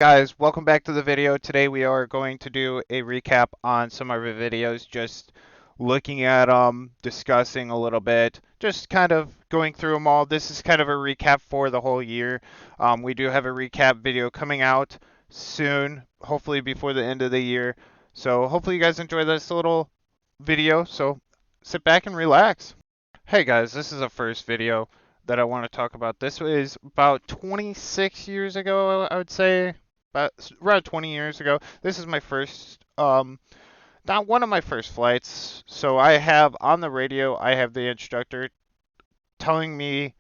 Guys, welcome back to the video. Today we are going to do a recap on some of our videos, just looking at discussing a little bit, just kind of going through them all. This is kind of a recap for the whole year. We do have a recap video coming out soon, hopefully before the end of the year. So hopefully you guys enjoy this little video. So sit back and relax. Hey guys, this is the first video that I want to talk about. This was about 26 years ago, I would say, about around 20 years ago. This is my first, not one of my first flights. So I have on the radio, I have the instructor telling me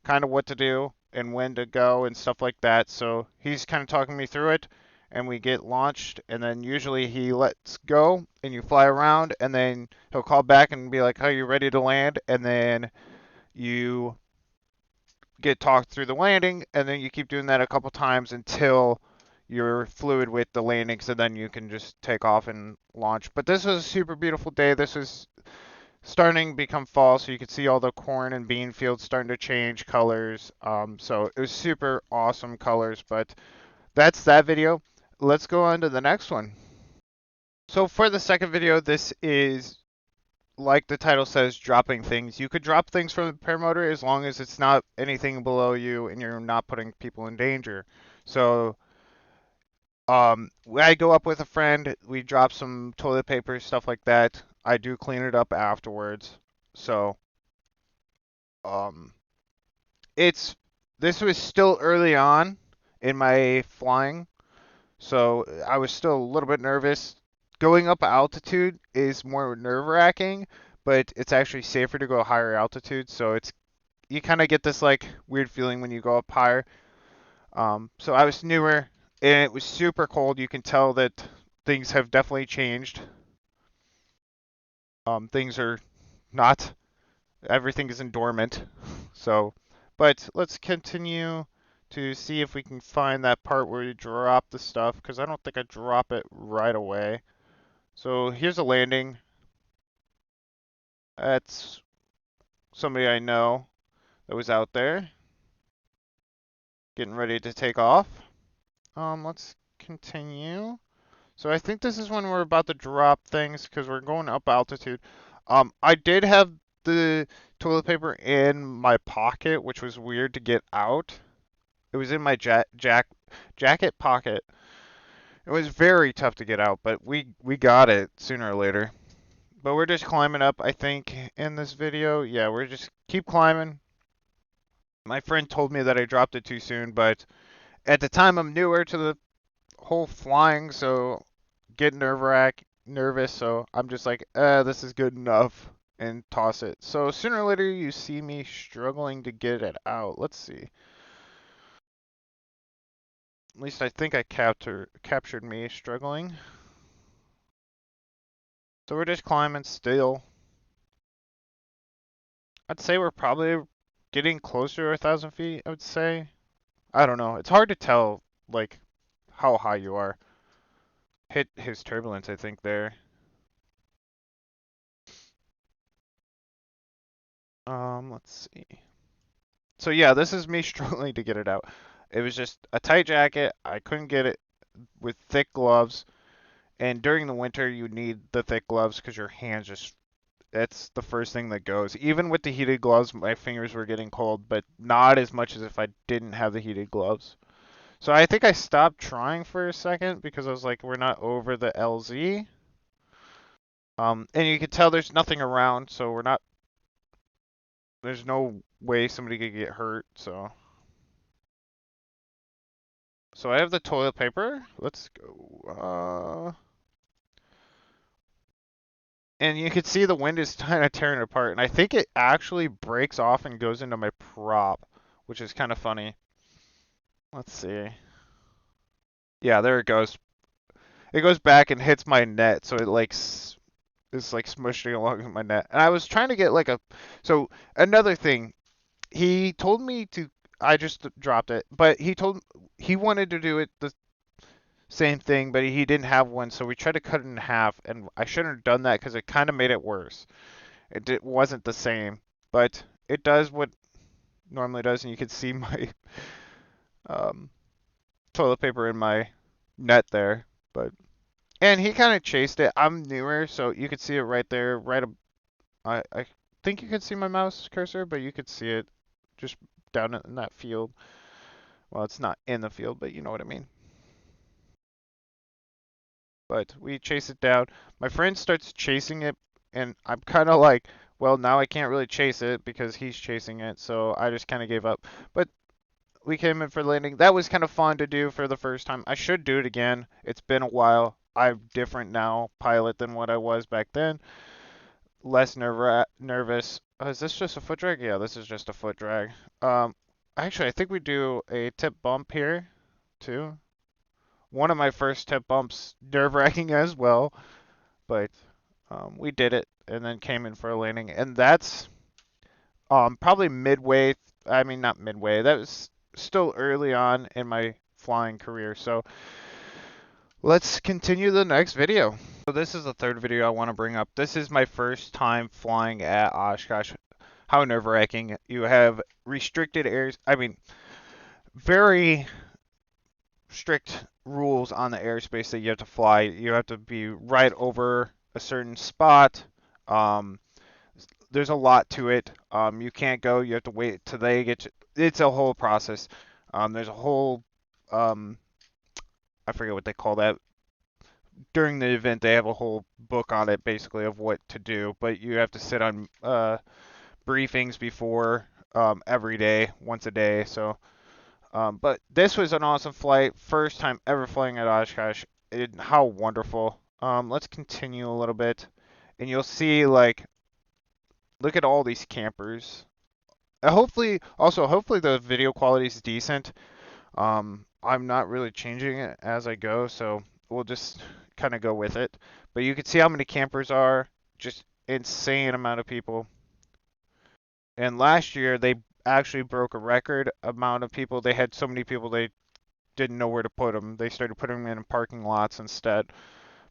kind of what to do and when to go and stuff like that. So he's kind of talking me through it, and we get launched, and then usually he lets go, and you fly around, and then he'll call back and be like, "Are you ready to land?" And then you get talked through the landing, and then you keep doing that a couple times until you're fluid with the landing, so then you can just take off and launch. But this was a super beautiful day. This was starting to become fall, so you could see all the corn and bean fields starting to change colors. So it was super awesome colors, but that's that video. Let's go on to the next one. So for the second video, this is like the title says, dropping things. You could drop things from the paramotor as long as it's not anything below you and you're not putting people in danger. So, I go up with a friend, we drop some toilet paper, stuff like that. I do clean it up afterwards. So, um, it's this was still early on in my flying, so I was still a little bit nervous. Going up altitude is more nerve-wracking, but it's actually safer to go higher altitude. So it's you kind of get this like weird feeling when you go up higher. So I was newer, and it was super cold. You can tell that things have definitely changed. Things are not everything is in dormant. So, but let's continue to see if we can find that part where you drop the stuff, because I don't think I drop it right away. So here's a landing. That's somebody I know that was out there getting ready to take off. Let's continue. So I think this is when we're about to drop things because we're going up altitude. I did have the toilet paper in my pocket, which was weird to get out. It was in my jacket pocket. It was very tough to get out, but we got it sooner or later. But we're just climbing up, I think, in this video. Yeah, we're just keep climbing. My friend told me that I dropped it too soon, but at the time I'm newer to the whole flying, so get nervous, so I'm just like, this is good enough, and toss it. So sooner or later you see me struggling to get it out. Let's see. At least I think I captured me struggling. So we're just climbing still. I'd say we're probably getting closer to 1,000 feet, I would say. I don't know. It's hard to tell, like, how high you are. Hit his turbulence, I think, there. Let's see. So yeah, this is me struggling to get it out. It was just a tight jacket. I couldn't get it with thick gloves. And during the winter, you need the thick gloves because your hands just, that's the first thing that goes. Even with the heated gloves, my fingers were getting cold, but not as much as if I didn't have the heated gloves. So I think I stopped trying for a second because I was like, we're not over the LZ. And you can tell there's nothing around, so we're not, there's no way somebody could get hurt, so. So I have the toilet paper. Let's go. And you can see the wind is kind of tearing it apart. And I think it actually breaks off and goes into my prop, which is kind of funny. Let's see. Yeah, there it goes. It goes back and hits my net, so it like is like smushing along my net. And I was trying to get like a. So another thing, he told me to. I just dropped it, but he wanted to do it the same thing, but he didn't have one, so we tried to cut it in half, and I shouldn't have done that because it kind of made it worse. It wasn't the same, but it does what normally does, and you can see my um, toilet paper in my net there, but and he kind of chased it. I'm newer, so you could see it right there, I think you could see my mouse cursor, but you could see it just down in that field. Well, it's not in the field, but you know what I mean. But we chase it down. My friend starts chasing it, and I'm kind of like, well, now I can't really chase it because he's chasing it, so I just kind of gave up. But we came in for landing. That was kind of fun to do for the first time. I should do it again. It's been a while. I'm different now, pilot, than what I was back then. Less nervous. Is this just a foot drag? Yeah, this is just a foot drag. Actually, I think we do a tip bump here, too. One of my first tip bumps, nerve-wracking as well, but we did it and then came in for a landing. And that's probably midway, I mean, not midway, that was still early on in my flying career. So let's continue the next video. So this is the third video I want to bring up. This is my first time flying at Oshkosh. How nerve-wracking. You have restricted airs. I mean, very strict rules on the airspace that you have to fly. You have to be right over a certain spot. There's a lot to it. You can't go. You have to wait till they get you. It's a whole process. There's a whole, I forget what they call that. During the event, they have a whole book on it, basically, of what to do. But you have to sit on briefings before every day, once a day. So, but this was an awesome flight. First time ever flying at Oshkosh. How wonderful. Let's continue a little bit, and you'll see like, look at all these campers. Hopefully the video quality is decent. I'm not really changing it as I go, so we'll just kind of go with it. But you can see how many campers are. Just insane amount of people. And last year they actually broke a record amount of people. They had so many people they didn't know where to put them. They started putting them in parking lots instead.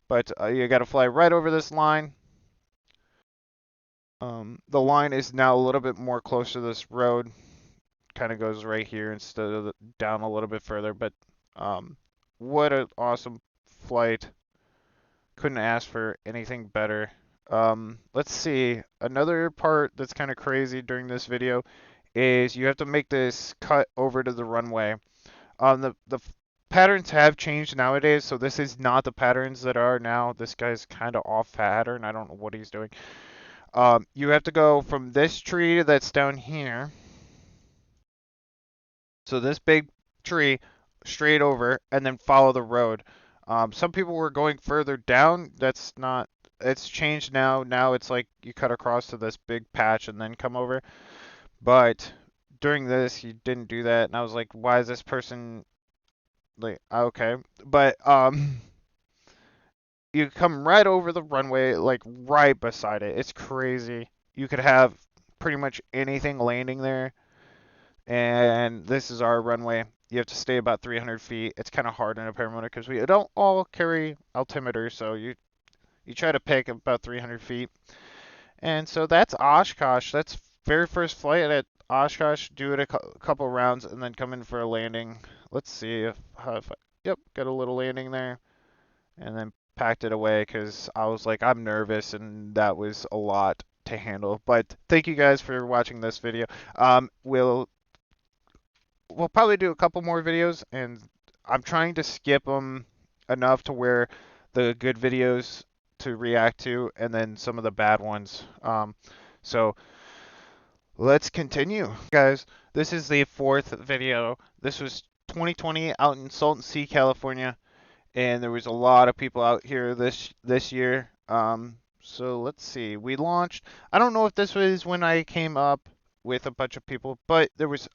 But you got to fly right over this line. The line is now a little bit more close to this road. Kind of goes right here instead of down a little bit further. But what an awesome flight. Couldn't ask for anything better. Let's see. Another part that's kind of crazy during this video is you have to make this cut over to the runway. The patterns have changed nowadays, so this is not the patterns that are now. This guy's kind of off pattern. I don't know what he's doing. You have to go from this tree that's down here. So this big tree straight over and then follow the road. Some people were going further down. That's not, it's changed now. Now it's like you cut across to this big patch and then come over. But during this, you didn't do that. And I was like, why is this person like, okay. But you come right over the runway, like right beside it. It's crazy. You could have pretty much anything landing there. And this is our runway. You have to stay about 300 feet. It's kind of hard in a paramotor because we don't all carry altimeters, so you try to pick about 300 feet. And so that's Oshkosh. That's very first flight at Oshkosh. Do it a couple rounds and then come in for a landing. Let's see if yep, got a little landing there, and then packed it away because I was like, I'm nervous, and that was a lot to handle. But thank you guys for watching this video. We'll probably do a couple more videos, and I'm trying to skip them enough to where the good videos to react to, and then some of the bad ones. So let's continue, guys. This is the fourth video. This was 2020 out in Salton Sea, California, and there was a lot of people out here this year. So let's see. We launched. I don't know if this was when I came up with a bunch of people, but there was.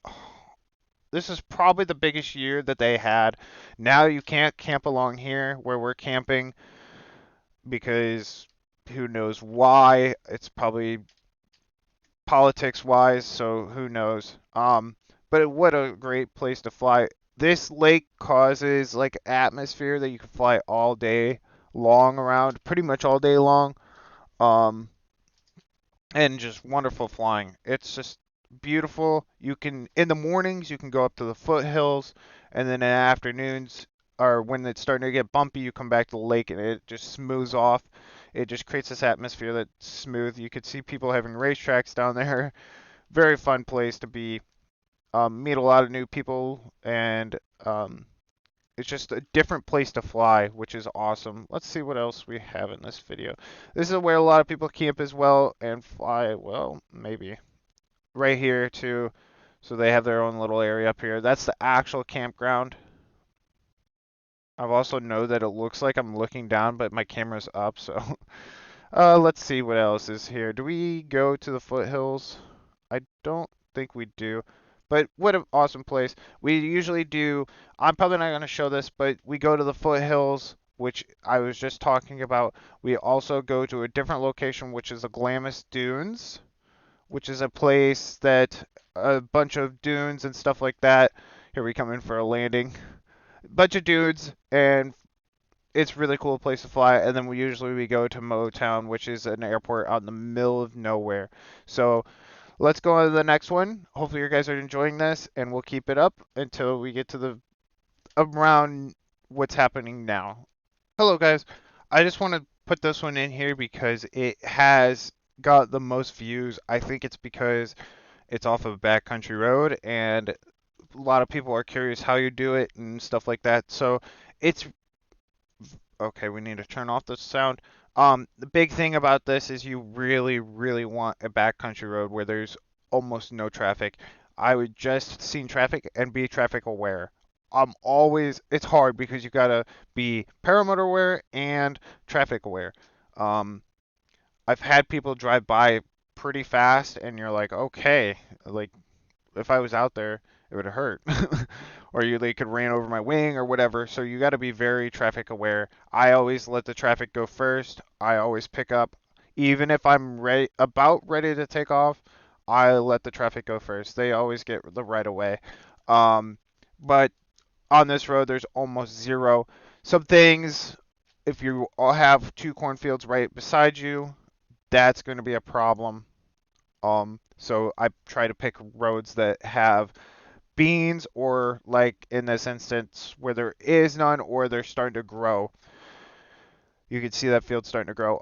This is probably the biggest year that they had. Now you can't camp along here where we're camping because who knows why. It's probably politics wise, so who knows. But what a great place to fly. This lake causes like atmosphere that you can fly all day long around, pretty much all day long. And just wonderful flying. It's just beautiful. You can, in the mornings, you can go up to the foothills and then in the afternoons or when it's starting to get bumpy, you come back to the lake and it just smooths off. It just creates this atmosphere that's smooth. You could see people having racetracks down there. Very fun place to be. Meet a lot of new people, and it's just a different place to fly, which is awesome. Let's see what else we have in this video. This is where a lot of people camp as well and fly. Well, maybe right here too. So they have their own little area up here. That's the actual campground. I've also know that it looks like I'm looking down, but my camera's up, so let's see what else is here. Do we go to the foothills? I don't think we do. But what an awesome place. We usually do, I'm probably not going to show this, but we go to the foothills, which I was just talking about. We also go to a different location, which is the Glamis Dunes, which is a place that a bunch of dunes and stuff like that. Here we come in for a landing. Bunch of dudes, and it's really cool place to fly. And then we go to Motown, which is an airport out in the middle of nowhere. So let's go on to the next one. Hopefully you guys are enjoying this, and we'll keep it up until we get to the around what's happening now. Hello guys. I just want to put this one in here because it has got the most views. I think it's because it's off of a backcountry road, and a lot of people are curious how you do it and stuff like that. So it's okay. We need to turn off the sound. The big thing about this is you really, really want a backcountry road where there's almost no traffic. I would just see traffic and be traffic aware. It's hard because you gotta be paramotor aware and traffic aware. Um, I've had people drive by pretty fast, and you're like, okay, like if I was out there, it would hurt. Or they could ran over my wing or whatever. So you got to be very traffic aware. I always let the traffic go first. I always pick up, even if I'm ready to take off. I let the traffic go first. They always get the right of way. But on this road, there's almost zero. Some things, if you all have two cornfields right beside you, that's going to be a problem. So I try to pick roads that have beans, or like in this instance where there is none or they're starting to grow. You can see that field starting to grow.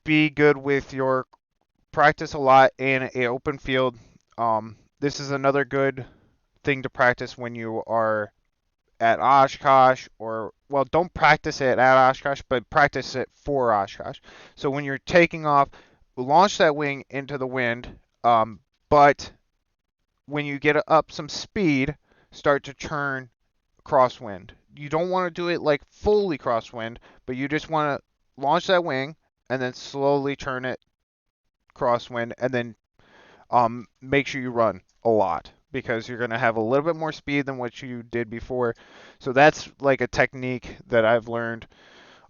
Be good with your practice a lot in an open field. This is another good thing to practice when you are at Oshkosh, or well, don't practice it at Oshkosh, but practice it for Oshkosh. So when you're taking off, launch that wing into the wind, but when you get up some speed, start to turn crosswind. You don't want to do it like fully crosswind, but you just want to launch that wing and then slowly turn it crosswind, and then make sure you run a lot because you're going to have a little bit more speed than what you did before. So that's like a technique that I've learned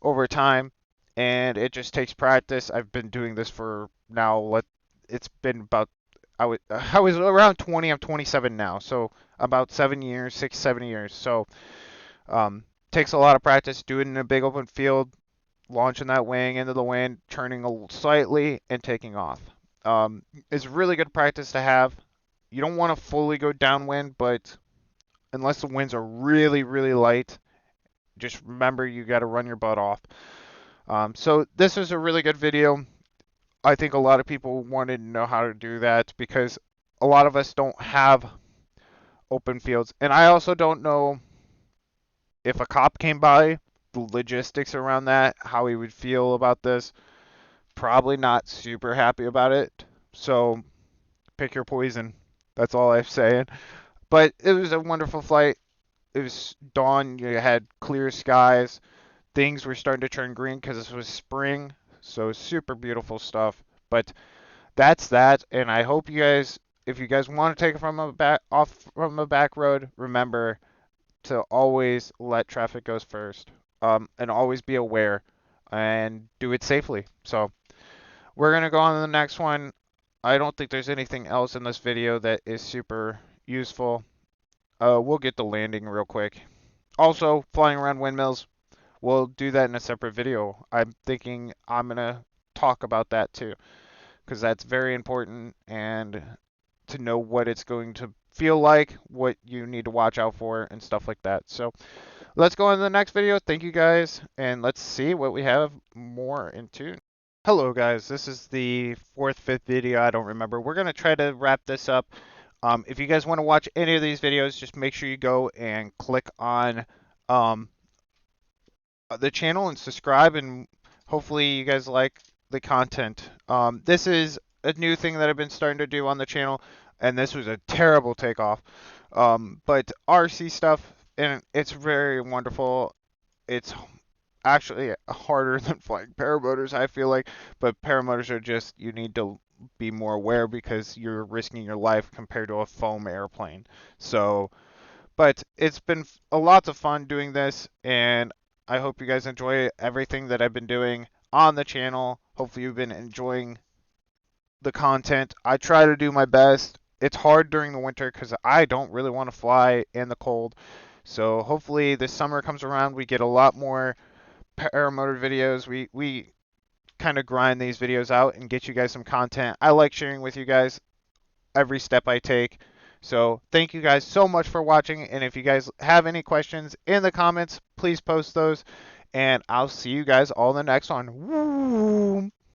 over time, and it just takes practice. I've been doing this for now, it's been about I was around 20. I'm 27 now, so about 7 years, 6, 7 years. So takes a lot of practice doing it in a big open field, launching that wing into the wind, turning slightly, and taking off. It's really good practice to have. You don't want to fully go downwind, but unless the winds are really, really light, just remember you got to run your butt off. So this is a really good video. I think a lot of people wanted to know how to do that because a lot of us don't have open fields. And I also don't know if a cop came by, the logistics around that, how he would feel about this. Probably not super happy about it. So pick your poison. That's all I'm saying. But it was a wonderful flight. It was dawn. You had clear skies. Things were starting to turn green because this was spring. So super beautiful stuff. But that's that. And I hope you guys, if you guys want to take it from off from a back road, remember to always let traffic goes first. And always be aware and do it safely. So we're gonna go on to the next one. I don't think there's anything else in this video that is super useful. We'll get the landing real quick. Also, flying around windmills, we'll do that in a separate video. I'm thinking I'm gonna talk about that too, because that's very important, and to know what it's going to feel like, what you need to watch out for, and stuff like that. So let's go on to the next video. Thank you guys, and let's see what we have more into. Hello guys, this is the fourth, fifth video, I don't remember. We're going to try to wrap this up. If you guys want to watch any of these videos, just make sure you go and click on um, the channel and subscribe, and hopefully you guys like the content. This is a new thing that I've been starting to do on the channel, and this was a terrible takeoff. But RC stuff, and it's very wonderful. It's actually harder than flying paramotors, I feel like, but paramotors are just, you need to be more aware because you're risking your life compared to a foam airplane. So, but it's been a lot of fun doing this, and I hope you guys enjoy everything that I've been doing on the channel. Hopefully you've been enjoying the content. I try to do my best. It's hard during the winter because I don't really want to fly in the cold. So hopefully this summer comes around, we get a lot more paramotor videos. We kind of grind these videos out and get you guys some content. I like sharing with you guys every step I take. So thank you guys so much for watching, and if you guys have any questions in the comments, please post those, and I'll see you guys all in the next one. Woo!